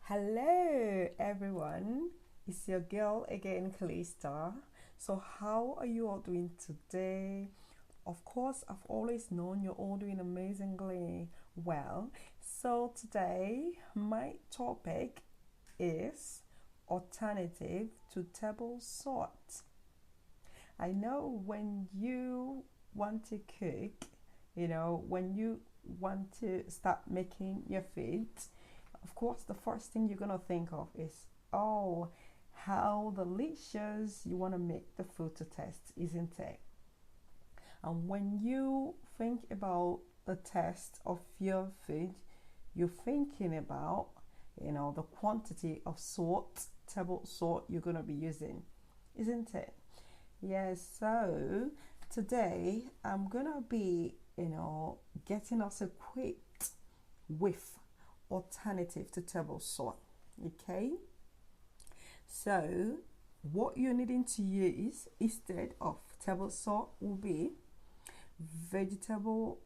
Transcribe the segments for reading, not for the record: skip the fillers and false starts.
Hello, everyone. It's your girl again, Kalista. So, how are you all doing today? Of course, I've always known you're all doing amazingly well. So, today, my topic is alternative to table salt. I know when you want to cook, when you want to start making your food, of course, the first thing you're gonna think of is, oh, how delicious you want to make the food to taste, isn't it? And when you think about the taste of your food, you're thinking about, the quantity of salt, table salt you're gonna be using, isn't it? Yes. So today I'm gonna be, getting us equipped with alternative to table salt. Okay, so what you're needing to use instead of table salt will be vegetable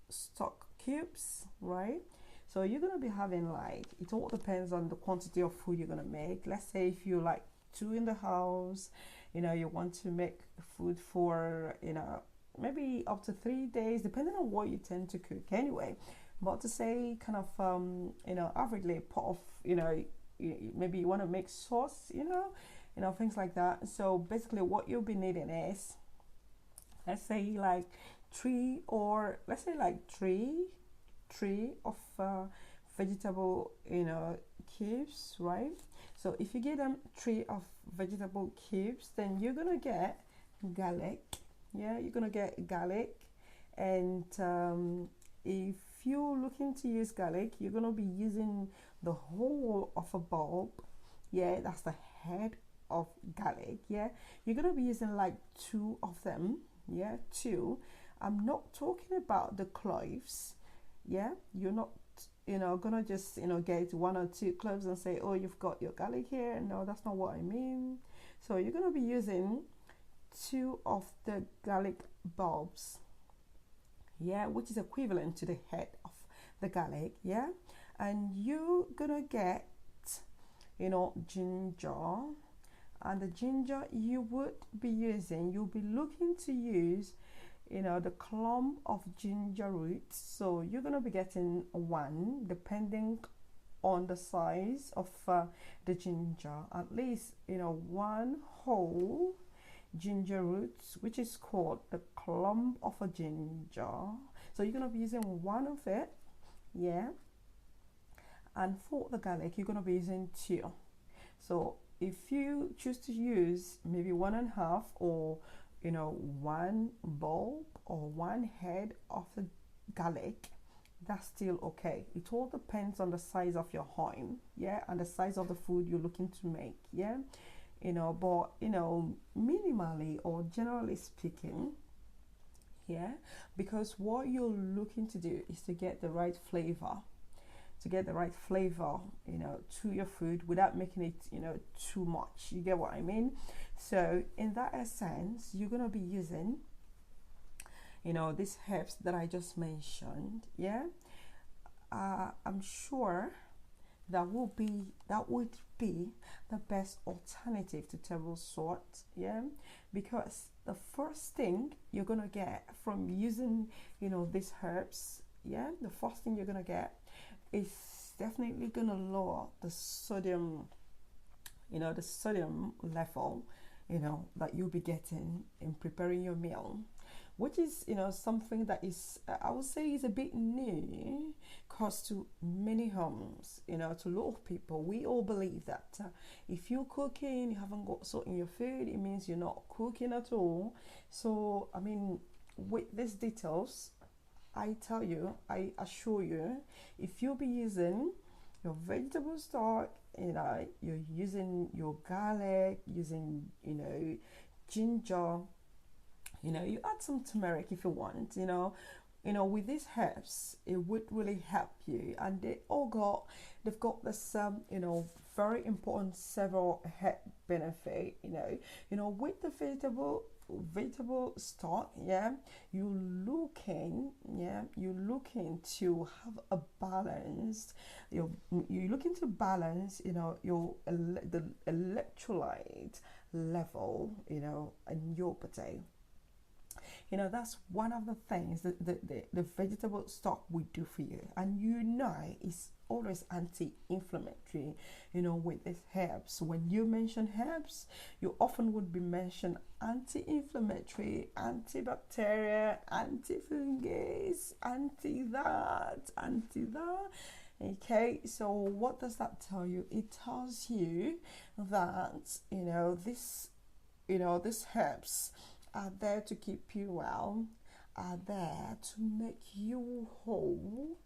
stock cubes, right? So you're gonna be having, like, it all depends on the quantity of food you're gonna make. Let's say if you like two in the house, you want to make food for, maybe up to 3 days, depending on what you tend to cook anyway. But to say kind of, averagely pot of, maybe you want to make sauce, things like that. So basically what you'll be needing is, let's say like three of vegetable, cubes, right? So if you get them three of vegetable cubes, then you're gonna get garlic. Yeah, you're gonna get garlic. And if you're looking to use garlic, you're gonna be using the whole of a bulb. Yeah, that's the head of garlic. Yeah, you're gonna be using like two of them. Yeah, two. I'm not talking about the cloves. Yeah, you're not, gonna just, get one or two cloves and say, oh, you've got your garlic here. No, that's not what I mean. So you're gonna be using two of the garlic bulbs, yeah, which is equivalent to the head of the garlic, yeah. And you're gonna get, ginger. And the ginger you would be using, you'll be looking to use, the clump of ginger roots. So you're gonna be getting one, depending on the size of the ginger, at least, one whole ginger roots, which is called the clump of a ginger. So you're gonna be using one of it, yeah. And for the garlic, you're gonna be using two. So if you choose to use maybe one and a half, or one bulb or one head of the garlic, that's still okay. It all depends on the size of your home, yeah, and the size of the food you're looking to make, yeah. But minimally or generally speaking, yeah, because what you're looking to do is to get the right flavor, to your food without making it, too much. You get what I mean? So in that essence, you're gonna be using, these herbs that I just mentioned, yeah. I'm sure that would be the best alternative to table salt, yeah, because the first thing you're gonna get from using, these herbs, yeah, the first thing you're gonna get is definitely gonna lower the sodium level, that you'll be getting in preparing your meal, which is, something that is, I would say, is a bit new, cause to many homes, to a lot of people, we all believe that if you're cooking, you haven't got salt in your food, it means you're not cooking at all. So I mean, with these details, I assure you, if you'll be using your vegetable stock, you're using your garlic, using, ginger, you add some turmeric if you want, with these herbs, it would really help you. And they've got this very important several health benefit. With the vegetable stock, you're looking to have a balanced, you're looking to balance, the electrolyte level, in your body. That's one of the things that the vegetable stock will do for you. And it's always anti-inflammatory, with these herbs. When you mention herbs, you often would be mentioned anti-inflammatory, antibacterial, anti-fungus, anti-that. Okay, so what does that tell you? It tells you that, these herbs are there to keep you well, are there to make you whole,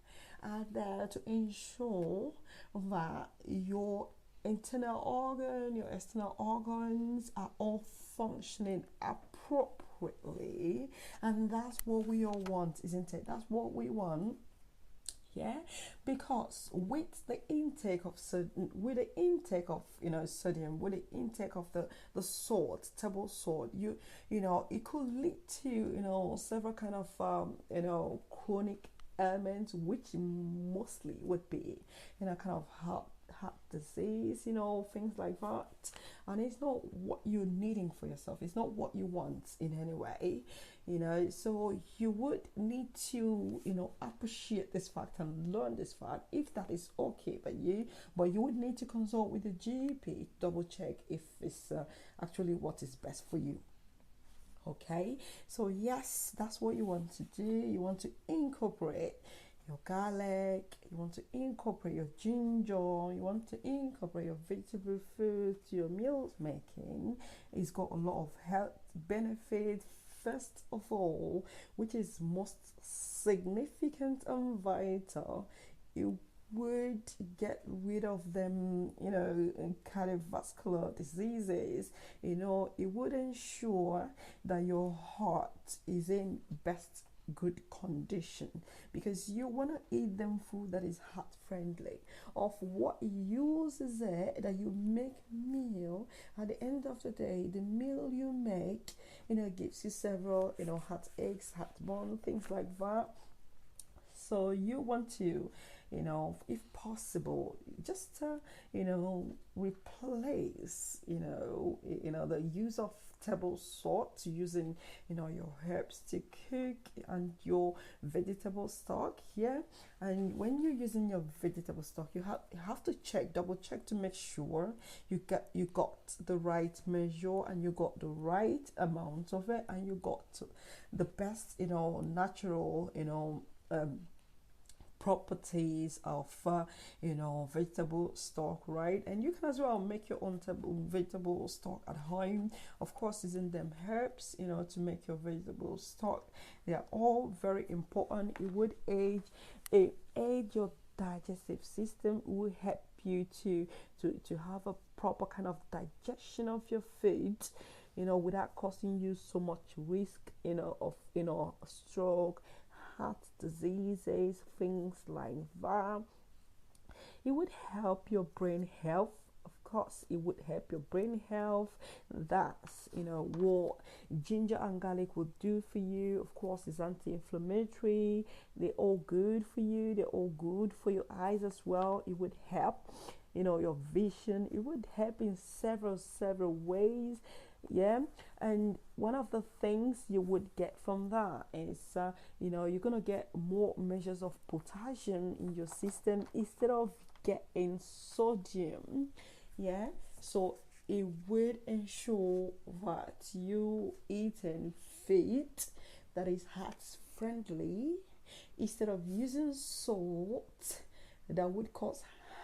are there to ensure that your internal organ, your external organs are all functioning appropriately. And that's what we all want, isn't it? That's what we want. Because with the intake of sodium, with the intake of the salt, table salt, it could lead to several kind of chronic ailments, which mostly would be kind of heart disease, things like that. And it's not what you're needing for yourself, it's not what you want in any way. So you would need to appreciate this fact and learn this fact, if that is okay by you. But you would need to consult with the GP, double check if it's actually what is best for you. Okay, so yes, that's what you want to do. You want to incorporate your garlic, you want to incorporate your ginger, you want to incorporate your vegetable food to your meals making. It's got a lot of health benefits. First of all, which is most significant and vital, it would get rid of them, cardiovascular diseases. It would ensure that your heart is in best good condition, because you want to eat them food that is heart friendly. Of what use is it that you make meal, at the end of the day the meal you make gives you several heartaches, heartburn, things like that. So you want to if possible, just replace the use of table salt to using your herbs to cook and your vegetable stock here. And when you're using your vegetable stock, you have to double check to make sure you got the right measure, and you got the right amount of it, and you got the best natural properties of vegetable stock, right? And you can as well make your own vegetable stock at home, of course, using them herbs to make your vegetable stock. They are all very important. It would aid your digestive system. It will help you to have a proper kind of digestion of your food, without causing you so much risk of stroke, heart diseases, things like that. It would help your brain health. Of course, it would help your brain health. That's what ginger and garlic would do for you. Of course, it's anti-inflammatory. They're all good for you. They're all good for your eyes as well. It would help your vision. It would help in several ways. And one of the things you would get from that is you're gonna get more measures of potassium in your system instead of getting sodium. So it would ensure that you eating food that is heart friendly instead of using salt that would cause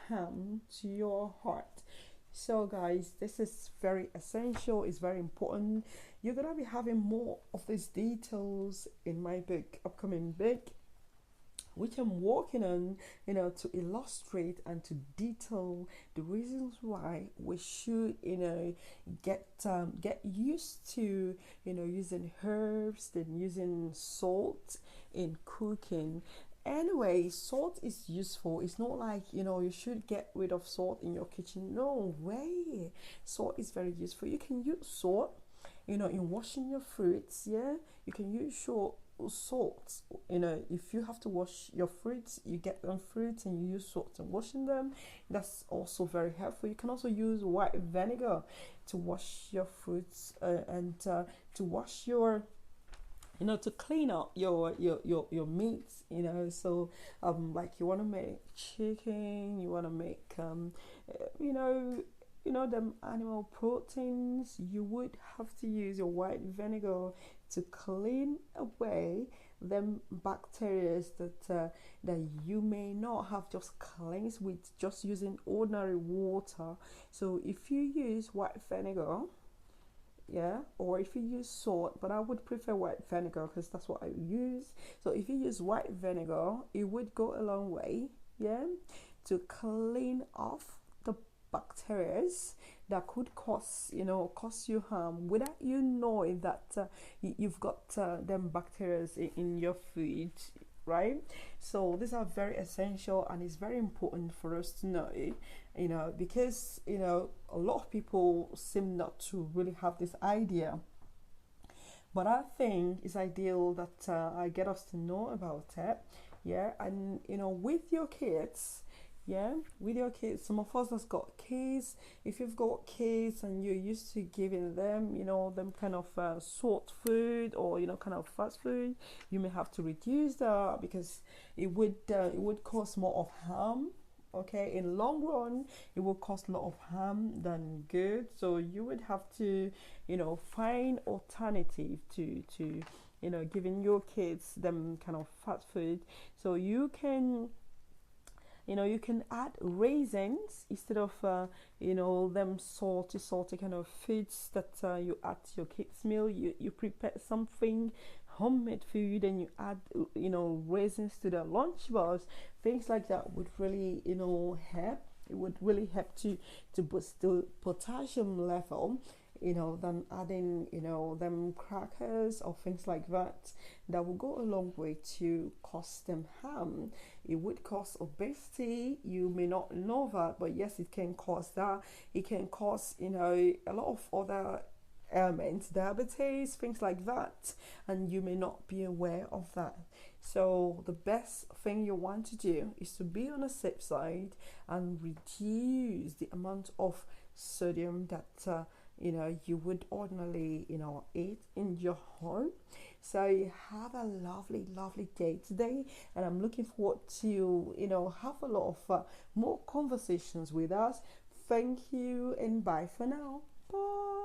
harm to your heart. So guys, this is very essential, it's very important. You're gonna be having more of these details in my book, upcoming book, which I'm working on, to illustrate and to detail the reasons why we should, get used to, using herbs, then using salt in cooking. Anyway, salt is useful. It's not like, you should get rid of salt in your kitchen. No way. Salt is very useful. You can use salt, in washing your fruits. Yeah, you can use salt. If you have to wash your fruits, you get them fruits and you use salt in washing them. That's also very helpful. You can also use white vinegar to wash your fruits, and to wash your, to clean up your meats. So like you want to make chicken, you want to make you know them animal proteins, you would have to use your white vinegar to clean away them bacteria that you may not have just cleansed with just using ordinary water. So if you use white vinegar, yeah, or if you use salt, but I would prefer white vinegar because that's what I use. So if you use white vinegar, it would go a long way, yeah, to clean off the bacteria that could cause you harm without you knowing that you've got them bacteria in your food, right? So these are very essential, and it's very important for us to know, because a lot of people seem not to really have this idea, but I think it's ideal that I get us to know about it. Yeah, and with your kids, yeah, with your kids, some of us that's got kids, if you've got kids and you're used to giving them them kind of salt food, or kind of fast food, you may have to reduce that, because it would cause more of harm. Okay, in long run it will cause a lot of harm than good. So you would have to find alternative to giving your kids them kind of fast food. So you can you can add raisins instead of them salty kind of foods that you add to your kids meal. You prepare something homemade food and you add raisins to the lunch box. Things like that would really help. It would really help to boost the potassium level, than adding them crackers or things like that. That will go a long way to cause them harm. It would cause obesity. You may not know that, but yes, it can cause that. It can cause a lot of other ailments, diabetes, things like that, and you may not be aware of that. So the best thing you want to do is to be on a safe side and reduce the amount of sodium that you would ordinarily eat in your home. So you have a lovely day today, and I'm looking forward to have a lot of more conversations with us. Thank you, and bye for now. Bye.